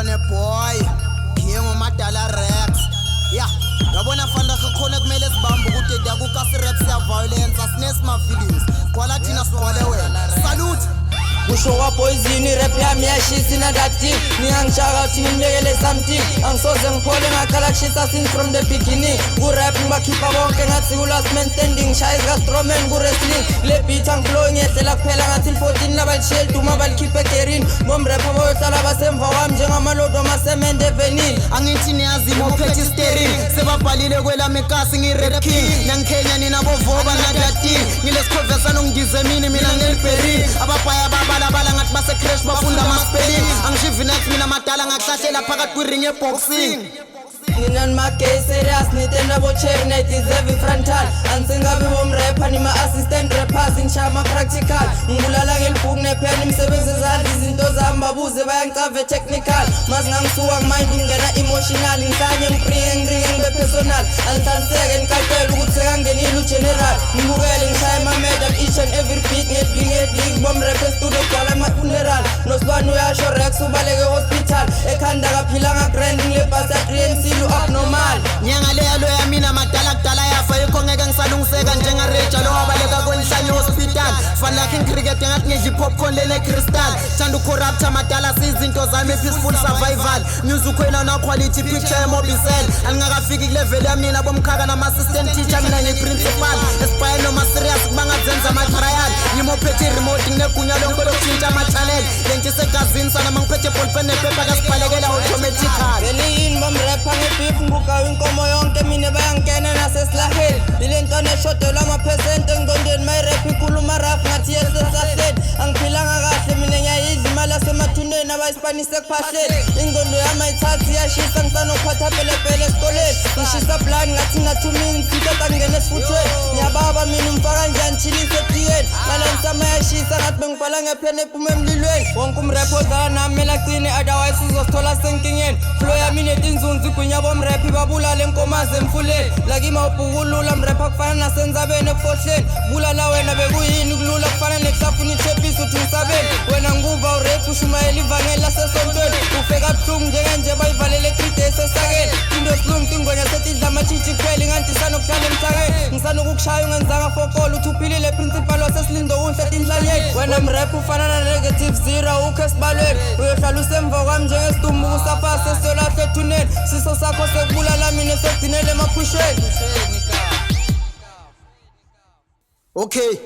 Sawubona boy, ngiyengo Madala Rex. Yeah, yabona fanda khona kumele sibambe ukuthi dakuka rap siya violence asinesima feelings. Kwala thina siqwale wena. Salute. Kusho kwa poison rap yami yashisa inadative ngiyangishaka uthi ngimlekele something angisoze ngiphole ngakhala kushisa since from the beginning ku rap ngibakhipha bonke ngathi ku last man standing shaya ka Strowman ku wrestling le beat angiflowing yehlela kuphela ngathi 14 nabalishiya duma balikhiphe egerin bom rap abayohlala basemva wami njengamalodo amasemende vanille angithi niyazi mophethe steering sebabhalile kwelami ikasi ngi-rap king nangikenya nina bovoba nadati ngilesikhove nongize mina ngelibheri ababhaya balabala ngathi base crash bafunda ama-spelling angishivi next mina Madala ngakuhlahlela phakathi kwi-ring ye-boxing Nginan magay serious nitenda bo cherry night is every frontal ansingabi bomrapper nima assistant rappers ngishama practical ngibulala ngelibhuku nepen imisebenzi ezandla izinto zami babuze bayangicave technical mas ngangisuka ngimind ngena emotional ngisanye ngipringe ngibe personal angisanseke ngikaqela ukuthi sekangenile ugeneral ngibukele ngishaya ama-medal each and every beat ngebig bomrapper studio kwala ama-funeral nosilwane uyasho Rex ubaleke hospital ekhanda kaphilanga grand ngilebhasa 3MC abnormal nyanga leyo yamina Madala kudala yafa yikho ngeke ngisalungiseka njengareja lo wabaleka kwenhlanye hospital fan like cricket ngathi ngidla popcorn lele crystal thanda ucorrupta Madala sizinto zami peaceful survival news ukhwela na quality picture emobisel angakafiki kulevel yami nina bomkhaka nama assistant teacher mina ngiprincipal espire noma serious kubangazenza ama trial ngimophethe remote nginegunya lonke lokushintsha ama channel lento segazini sana mangiphethe ballpen nepaper kasibhalekela automatical belini bomrapper beef ngibuka inkomo yonke mina bayangena nasesilaheli ilento neshodela ama-percent engqondweni my-rap ikhuluma raf ngathi yesesahleni angiphilanga kahle mina ngiyayidla imali asemathuneni abayispanise kuphahleni ingqondo yami ayithathi iyashisa ngisanokuphatha pelepele esikoleni ngishisa plan ngathi ngina 2 minutes iketa ngingena esifuthweni ngiyababa mina umfaka njani chilise etiyeni ngalanisama yashisa ngathi bengibhala ngepheni ephuma emlilweni wonke umrapper ozala nami mele agcine otherwise uzosithola senkingeni flow yami netinzunzi igwinya bomrap babulala enkomazi emfuleni lakima ubhukulula mrapper kufana nasenzabeni ekufohleni bulala wena bekuyini kulula kufana nekusafuna ichepisi uthi ngisabeni wena nguva urap ushumayela ivangeli lasesontweni ufeka buhlungu njengenje bayivalele 3 days esakeni into esilungu tingwenya setidla amachitshi kuphela inganti sanokuhlala emhlakeni ngisanokukushaya ungenzanga fokolo uthi uphilile principal wasesilindo unhle tindlaleni wena mrap ufana na-negative 0 ukho esibalweni uyohlala usemva kwami njengesidumbu kusafase siyolahle ethuneni siso sakho sekubulala mina sekugcinele emaphushweni okay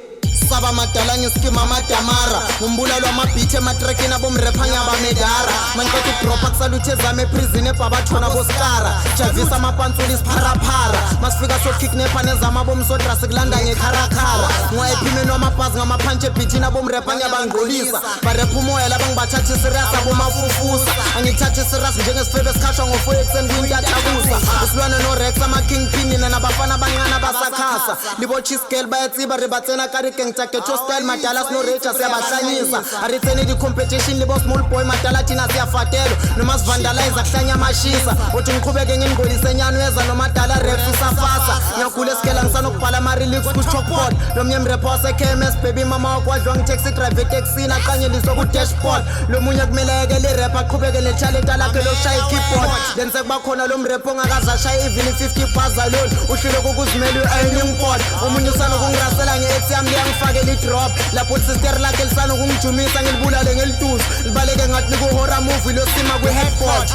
saba Madala ngesikima amadamara ngumbulalo wamabhithi ematrekini abomrapper ngiyabamedara manqeda ukudropha kusaluthe ezami eprison ebhabathona boskara javisa amapantsuli isipharapara masifika sokhicknepa nezama bomsodra sikulanda ngekharakara ngiwayephimeni wamabhazi ngamaphantshi ebhithini abomrapper ngiyabangqolisa barepha umoya laba ngibathatha isirias abomafufusa angithatha isirias njengesifebe esikhashwa ngofoye ekuseni kuyintathakusa usilwane no-Rex ama-kingpin nina nabafana abancane abasakhasa libo-chisgale bayatsiba ribatsena karike ngitaketo style Madala sino recha siyabahlanyisa aritsene di competition libo small boy Madala thina siyafatelo noma sivandalize akuhlanya amashisa uthi ngiqhubeke ngingolise nyano yeza no Madala Rex usafasa ngiyagula esikela ngisanokubhala ama-relics ku-chalkboard lo mnye mrapper wase-KMS baby mama wakwadliwa ngitaxi drive eteksini aqanyeliswa ku-dashboard lo munye kumele yekele irap aqhubeke netalenta lakhe lokushaya i-keyboard then sekuba khona lo mrapper ongakaze ashaya even 50 bars alone uhlile kokuzimela i-ironing board omunye usanokungirasela nge-ex yami ngifakele i-drop lapho sister lakhe lisanokungijumisa ngilibulale ngelitusi libaleke ngathi likuhora movie losima kwi-headboard